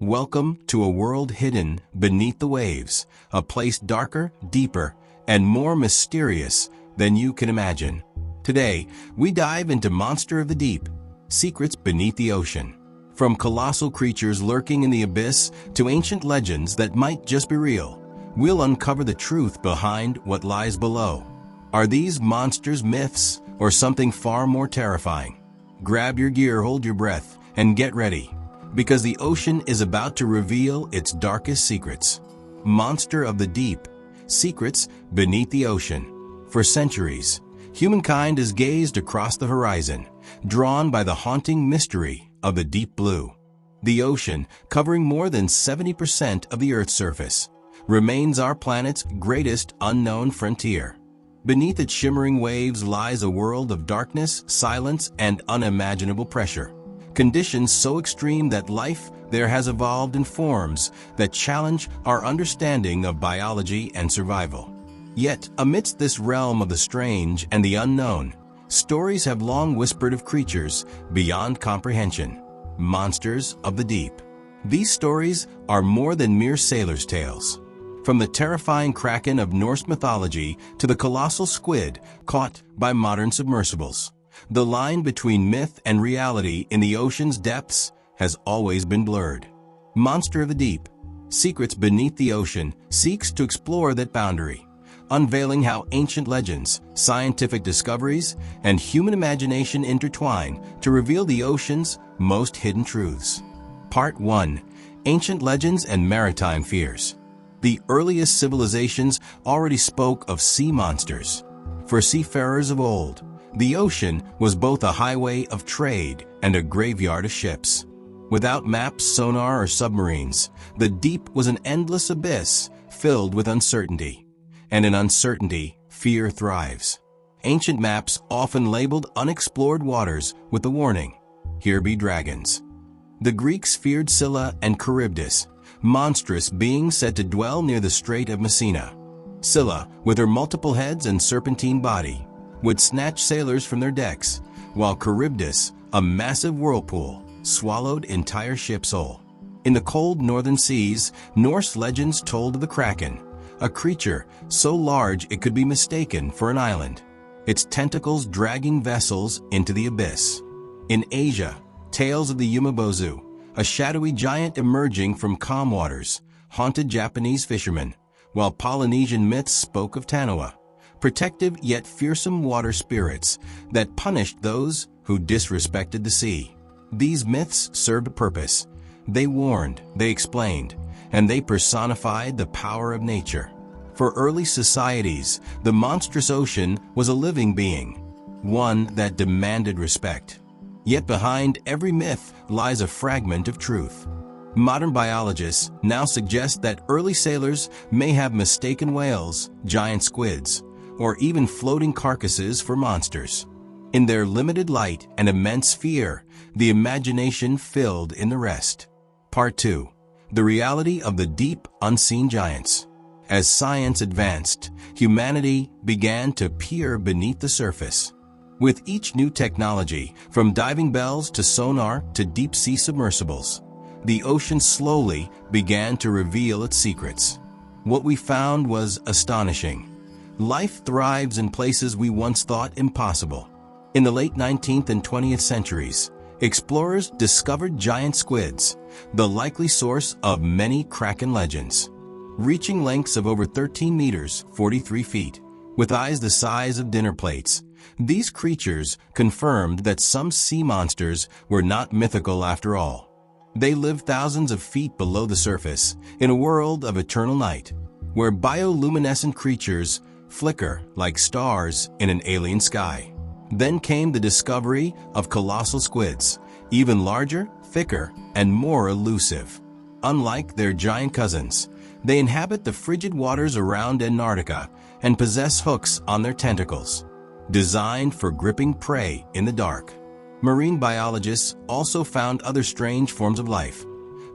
Welcome to a world hidden beneath the waves, a place darker, deeper, and more mysterious than you can imagine. Today, we dive into Monster of the Deep, secrets beneath the ocean. From colossal creatures lurking in the abyss to ancient legends that might just be real, we'll uncover the truth behind what lies below. Are these monsters myths or something far more terrifying? Grab your gear, hold your breath, and get ready, because the ocean is about to reveal its darkest secrets. Monster of the Deep, secrets beneath the ocean. For centuries, humankind has gazed across the horizon, drawn by the haunting mystery of the deep blue. The ocean, covering more than 70% of the Earth's surface, remains our planet's greatest unknown frontier. Beneath its shimmering waves lies a world of darkness, silence, and unimaginable pressure. Conditions so extreme that life there has evolved in forms that challenge our understanding of biology and survival. Yet, amidst this realm of the strange and the unknown, stories have long whispered of creatures beyond comprehension, monsters of the deep. These stories are more than mere sailors' tales. From the terrifying kraken of Norse mythology to the colossal squid caught by modern submersibles, the line between myth and reality in the ocean's depths has always been blurred. Monster of the Deep, secrets beneath the ocean, seeks to explore that boundary, unveiling how ancient legends, scientific discoveries, and human imagination intertwine to reveal the ocean's most hidden truths. Part 1. Ancient Legends and Maritime Fears. The earliest civilizations already spoke of sea monsters. For seafarers of old, the ocean was both a highway of trade and a graveyard of ships. Without maps, sonar, or submarines, the deep was an endless abyss filled with uncertainty. And in uncertainty, fear thrives. Ancient maps often labeled unexplored waters with the warning, "Here be dragons." The Greeks feared Scylla and Charybdis, monstrous beings said to dwell near the Strait of Messina. Scylla, with her multiple heads and serpentine body, would snatch sailors from their decks, while Charybdis, a massive whirlpool, swallowed entire ships whole. In the cold northern seas, Norse legends told of the Kraken, a creature so large it could be mistaken for an island, its tentacles dragging vessels into the abyss. In Asia, tales of the Yumabozu, a shadowy giant emerging from calm waters, haunted Japanese fishermen, while Polynesian myths spoke of Tanoa, protective yet fearsome water spirits that punished those who disrespected the sea. These myths served a purpose. They warned, they explained, and they personified the power of nature. For early societies, the monstrous ocean was a living being, one that demanded respect. Yet behind every myth lies a fragment of truth. Modern biologists now suggest that early sailors may have mistaken whales, giant squids, or even floating carcasses for monsters. In their limited light and immense fear, the imagination filled in the rest. Part 2. The reality of the deep, unseen giants. As science advanced, humanity began to peer beneath the surface. With each new technology, from diving bells to sonar to deep-sea submersibles, the ocean slowly began to reveal its secrets. What we found was astonishing. Life thrives in places we once thought impossible. In the late 19th and 20th centuries, explorers discovered giant squids, the likely source of many kraken legends. Reaching lengths of over 13 meters, 43 feet, with eyes the size of dinner plates, these creatures confirmed that some sea monsters were not mythical after all. They lived thousands of feet below the surface, in a world of eternal night, where bioluminescent creatures flicker like stars in an alien sky. Then came the discovery of colossal squids, even larger, thicker, and more elusive. Unlike their giant cousins, they inhabit the frigid waters around Antarctica and possess hooks on their tentacles, designed for gripping prey in the dark. Marine biologists also found other strange forms of life.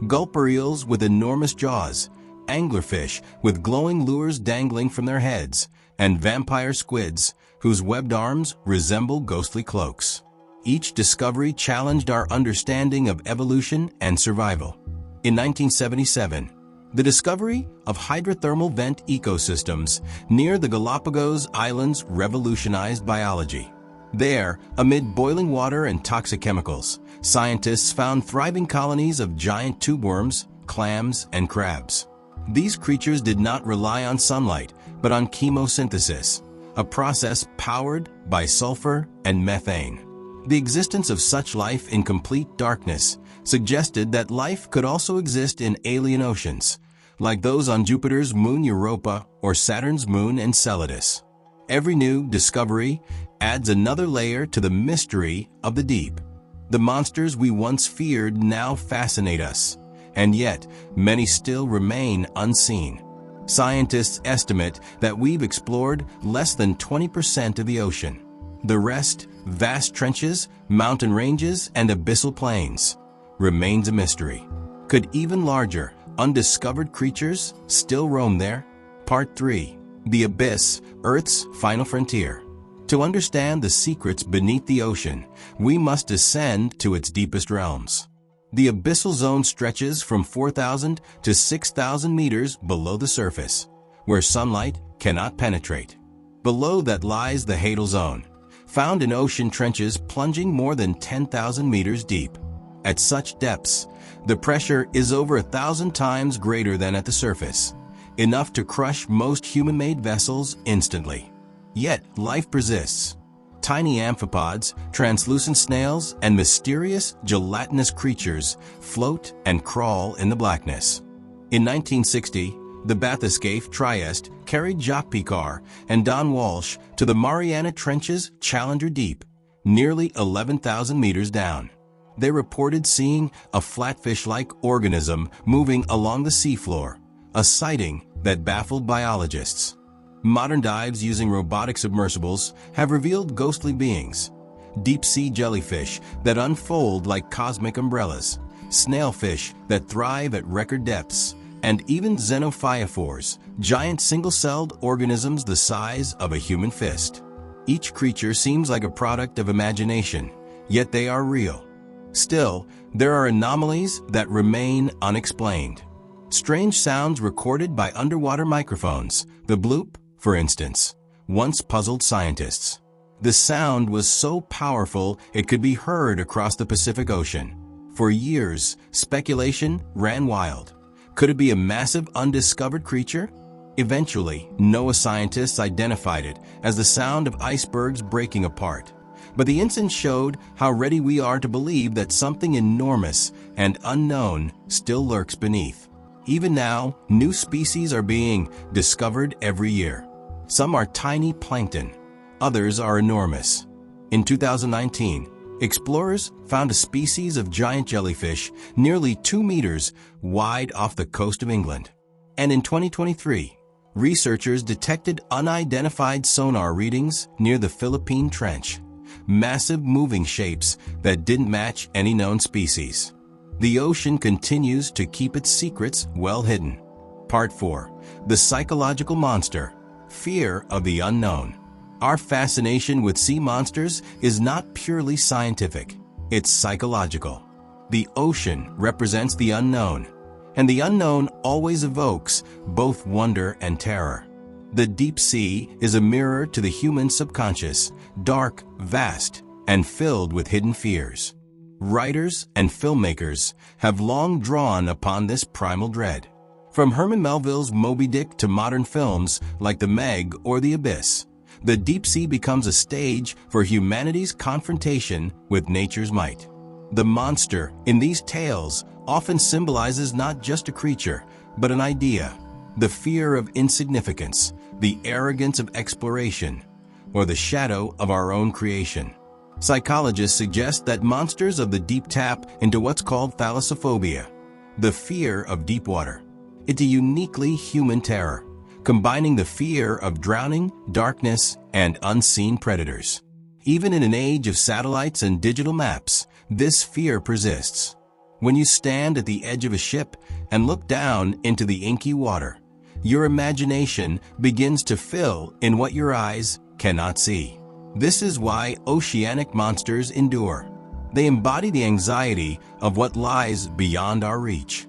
Gulper eels with enormous jaws, anglerfish with glowing lures dangling from their heads, and vampire squids whose webbed arms resemble ghostly cloaks. Each discovery challenged our understanding of evolution and survival. In 1977, the discovery of hydrothermal vent ecosystems near the Galapagos Islands revolutionized biology. There, amid boiling water and toxic chemicals, scientists found thriving colonies of giant tubeworms, clams, and crabs. These creatures did not rely on sunlight, but on chemosynthesis, a process powered by sulfur and methane. The existence of such life in complete darkness suggested that life could also exist in alien oceans, like those on Jupiter's moon Europa or Saturn's moon Enceladus. Every new discovery adds another layer to the mystery of the deep. The monsters we once feared now fascinate us, and yet many still remain unseen. Scientists estimate that we've explored less than 20% of the ocean. The rest, vast trenches, mountain ranges, and abyssal plains, remains a mystery. Could even larger, undiscovered creatures still roam there? Part 3. The Abyss, Earth's Final Frontier. To understand the secrets beneath the ocean, we must descend to its deepest realms. The abyssal zone stretches from 4,000 to 6,000 meters below the surface, where sunlight cannot penetrate. Below that lies the Hadal Zone, found in ocean trenches plunging more than 10,000 meters deep. At such depths, the pressure is over 1,000 times greater than at the surface, enough to crush most human-made vessels instantly. Yet, life persists. Tiny amphipods, translucent snails, and mysterious gelatinous creatures float and crawl in the blackness. In 1960, the bathyscaphe Trieste carried Jacques Picard and Don Walsh to the Mariana Trench's Challenger Deep, nearly 11,000 meters down. They reported seeing a flatfish-like organism moving along the seafloor, a sighting that baffled biologists. Modern dives using robotic submersibles have revealed ghostly beings, deep-sea jellyfish that unfold like cosmic umbrellas, snailfish that thrive at record depths, and even xenophyophores, giant single-celled organisms the size of a human fist. Each creature seems like a product of imagination, yet they are real. Still, there are anomalies that remain unexplained. Strange sounds recorded by underwater microphones, the bloop, for instance, once puzzled scientists. The sound was so powerful it could be heard across the Pacific Ocean. For years, speculation ran wild. Could it be a massive undiscovered creature? Eventually, NOAA scientists identified it as the sound of icebergs breaking apart. But the incident showed how ready we are to believe that something enormous and unknown still lurks beneath. Even now, new species are being discovered every year. Some are tiny plankton, others are enormous. In 2019, explorers found a species of giant jellyfish nearly 2 meters wide off the coast of England. And in 2023, researchers detected unidentified sonar readings near the Philippine Trench, massive moving shapes that didn't match any known species. The ocean continues to keep its secrets well hidden. Part 4. The Psychological Monster. Fear of the unknown. Our fascination with sea monsters is not purely scientific, it's psychological. The ocean represents the unknown, and the unknown always evokes both wonder and terror. The deep sea is a mirror to the human subconscious, dark, vast, and filled with hidden fears. Writers and filmmakers have long drawn upon this primal dread. From Herman Melville's Moby Dick to modern films like The Meg or The Abyss, the deep sea becomes a stage for humanity's confrontation with nature's might. The monster in these tales often symbolizes not just a creature, but an idea, the fear of insignificance, the arrogance of exploration, or the shadow of our own creation. Psychologists suggest that monsters of the deep tap into what's called thalassophobia, the fear of deep water. It's a uniquely human terror, combining the fear of drowning, darkness, and unseen predators. Even in an age of satellites and digital maps, this fear persists. When you stand at the edge of a ship and look down into the inky water, your imagination begins to fill in what your eyes cannot see. This is why oceanic monsters endure. They embody the anxiety of what lies beyond our reach.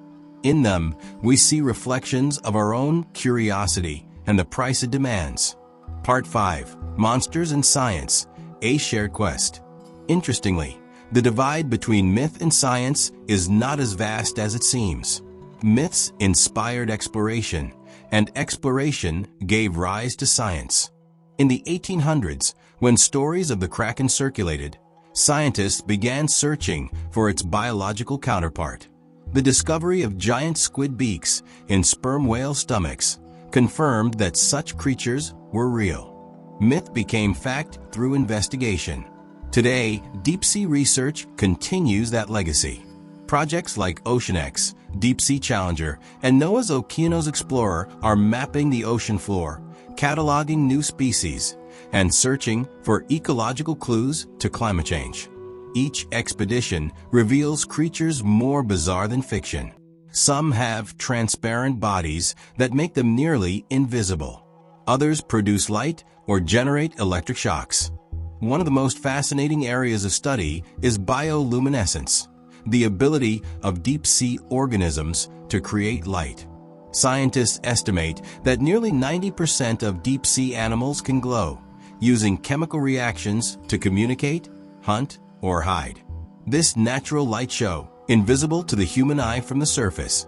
In them, we see reflections of our own curiosity and the price it demands. Part 5. Monsters and Science, a Shared Quest. Interestingly, the divide between myth and science is not as vast as it seems. Myths inspired exploration, and exploration gave rise to science. In the 1800s, when stories of the Kraken circulated, scientists began searching for its biological counterpart. The discovery of giant squid beaks in sperm whale stomachs confirmed that such creatures were real. Myth became fact through investigation. Today, deep-sea research continues that legacy. Projects like OceanX, Deep Sea Challenger, and NOAA's Okeanos Explorer are mapping the ocean floor, cataloging new species, and searching for ecological clues to climate change. Each expedition reveals creatures more bizarre than fiction. Some have transparent bodies that make them nearly invisible. Others produce light or generate electric shocks. One of the most fascinating areas of study is bioluminescence, the ability of deep-sea organisms to create light. Scientists estimate that nearly 90% of deep-sea animals can glow, using chemical reactions to communicate, hunt, or hide. This natural light show, invisible to the human eye from the surface,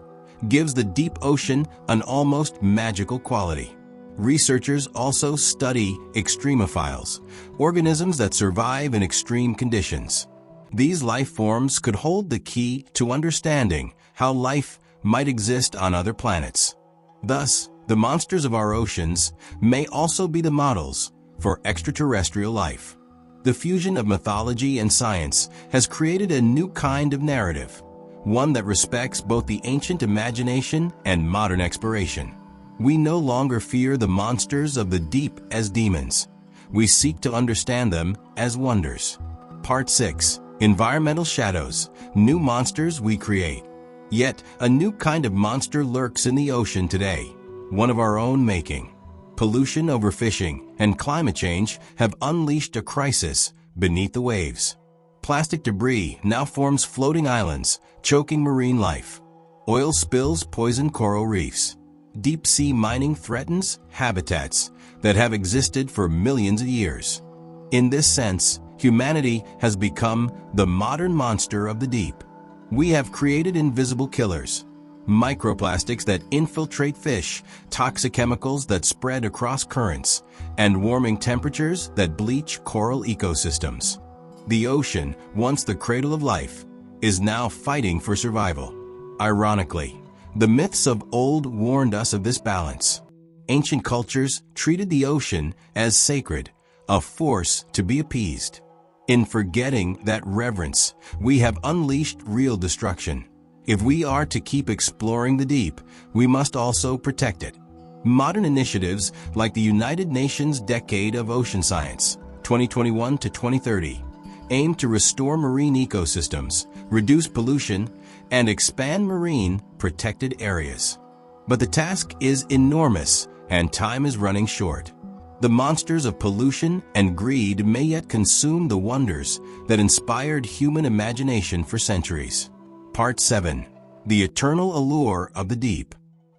gives the deep ocean an almost magical quality. Researchers also study extremophiles, organisms that survive in extreme conditions. These life forms could hold the key to understanding how life might exist on other planets. Thus, the monsters of our oceans may also be the models for extraterrestrial life. The fusion of mythology and science has created a new kind of narrative, one that respects both the ancient imagination and modern exploration. We no longer fear the monsters of the deep as demons. We seek to understand them as wonders. Part 6. Environmental Shadows, New Monsters We Create. Yet, a new kind of monster lurks in the ocean today, one of our own making. Pollution, overfishing, and climate change have unleashed a crisis beneath the waves. Plastic debris now forms floating islands, choking marine life. Oil spills poison coral reefs. Deep-sea mining threatens habitats that have existed for millions of years. In this sense, humanity has become the modern monster of the deep. We have created invisible killers, microplastics that infiltrate fish, toxic chemicals that spread across currents, and warming temperatures that bleach coral ecosystems. The ocean, once the cradle of life, is now fighting for survival. Ironically, the myths of old warned us of this balance. Ancient cultures treated the ocean as sacred, a force to be appeased. In forgetting that reverence, we have unleashed real destruction. If we are to keep exploring the deep, we must also protect it. Modern initiatives like the United Nations Decade of Ocean Science, 2021 to 2030, aim to restore marine ecosystems, reduce pollution, and expand marine protected areas. But the task is enormous, and time is running short. The monsters of pollution and greed may yet consume the wonders that inspired human imagination for centuries. Part 7. The Eternal Allure of the Deep.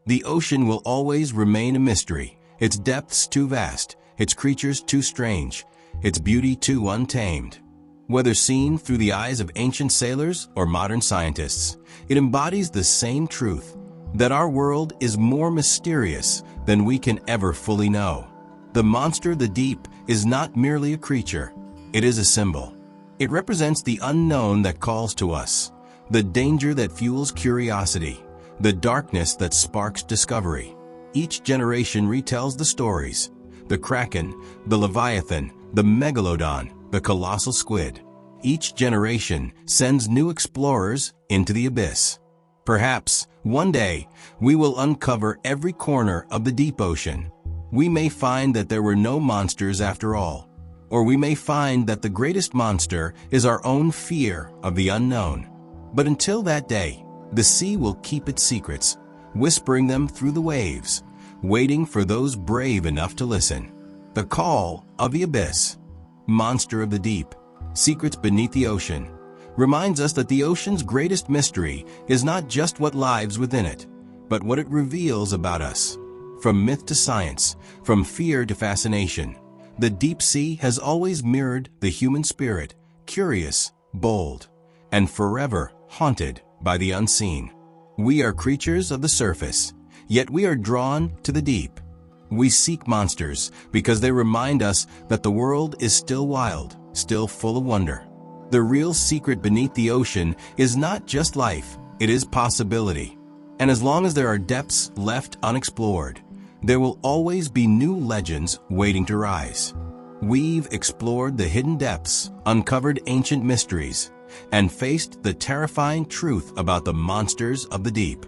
The ocean will always remain a mystery, its depths too vast, its creatures too strange, its beauty too untamed. Whether seen through the eyes of ancient sailors or modern scientists, it embodies the same truth, that our world is more mysterious than we can ever fully know. The monster of the deep is not merely a creature, it is a symbol. It represents the unknown that calls to us, the danger that fuels curiosity, the darkness that sparks discovery. Each generation retells the stories: the Kraken, the Leviathan, the Megalodon, the colossal squid. Each generation sends new explorers into the abyss. Perhaps, one day, we will uncover every corner of the deep ocean. We may find that there were no monsters after all, or we may find that the greatest monster is our own fear of the unknown. But until that day, the sea will keep its secrets, whispering them through the waves, waiting for those brave enough to listen. The Call of the Abyss. Monster of the Deep. Secrets beneath the ocean. reminds us that the ocean's greatest mystery is not just what lives within it, but what it reveals about us. From myth to science, from fear to fascination, the deep sea has always mirrored the human spirit, curious, bold, and forever haunted by the unseen. We are creatures of the surface, yet we are drawn to the deep. We seek monsters because they remind us that the world is still wild, still full of wonder. The real secret beneath the ocean is not just life, it is possibility. And as long as there are depths left unexplored, there will always be new legends waiting to rise. We've explored the hidden depths, uncovered ancient mysteries, and faced the terrifying truth about the monsters of the deep.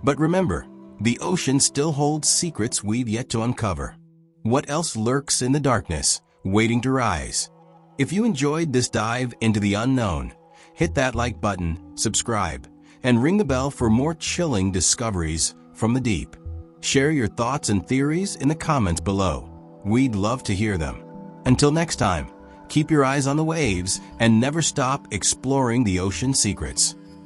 But remember, the ocean still holds secrets we've yet to uncover. What else lurks in the darkness, waiting to rise? If you enjoyed this dive into the unknown, hit that like button, subscribe, and ring the bell for more chilling discoveries from the deep. Share your thoughts and theories in the comments below. We'd love to hear them. Until next time, keep your eyes on the waves and never stop exploring the ocean secrets.